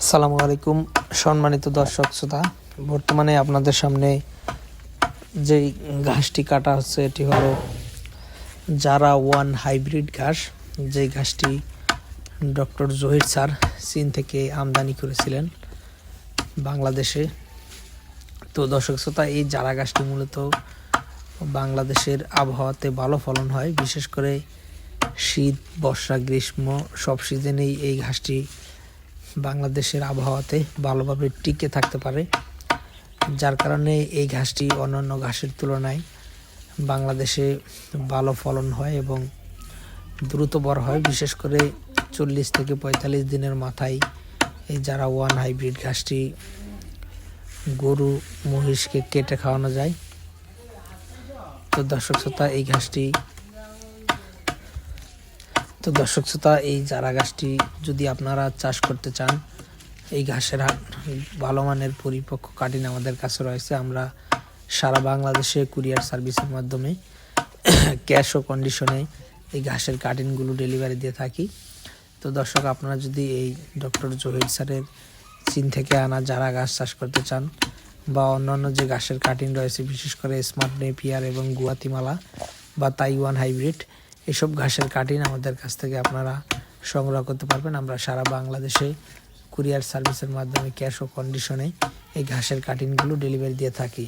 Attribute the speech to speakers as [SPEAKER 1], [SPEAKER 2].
[SPEAKER 1] আসসালামু আলাইকুম সম্মানিত দর্শক শ্রোতা। বর্তমানে আপনাদের সামনে যেই ঘাসটি কাটা হচ্ছে এটি হলো জারা ওয়ান হাইব্রিড ঘাস। যেই ঘাসটি ডক্টর জহির স্যার চীন থেকে আমদানি করেছিলেন বাংলাদেশে। তো দর্শক শ্রোতা, এই জারা ঘাসটি মূলত বাংলাদেশের আবহাওয়াতে ভালো ফলন হয়, বিশেষ করে শীত, বর্ষা, গ্রীষ্ম সব সিজনেই এই ঘাসটি বাংলাদেশের আবহাওয়াতে ভালোভাবে টিকে থাকতে পারে, যার কারণে এই ঘাসটি অন্যান্য ঘাসের তুলনায় বাংলাদেশে ভালো ফলন হয় এবং দ্রুত বড় হয়। বিশেষ করে 40 থেকে 45 দিনের মাথায় এই জারা ওয়ান হাইব্রিড ঘাসটি গরু মহিষকে কেটে খাওয়ানো যায়। তো দর্শক শ্রোতা, এই জারা ঘাসটি যদি আপনারা চাষ করতে চান, এই ঘাসের ভালো মানের পরিপক্ক কাটিং আমাদের কাছে রয়েছে। আমরা সারা বাংলাদেশে কুরিয়ার সার্ভিসের মাধ্যমে ক্যাশ ও কন্ডিশনে এই ঘাসের কাটিংগুলো ডেলিভারি দিয়ে থাকি। তো দর্শক, আপনারা যদি এই ডক্টর জহির স্যারের চীন থেকে আনা জারা ঘাস চাষ করতে চান বা অন্যান্য যে ঘাসের কাটিং রয়েছে, বিশেষ করে স্মার্ট নেপিয়ার এবং গুয়াতিমালা বা তাইওয়ান হাইব্রিড, এসব ঘাসের কাটিং আমাদের কাছ থেকে আপনারা সংগ্রহ করতে পারবেন। আমরা সারা বাংলাদেশে কুরিয়ার সার্ভিসের মাধ্যমে ক্যাশ ও কন্ডিশনে এই ঘাসের কাটিংগুলো ডেলিভারি দিয়ে থাকি।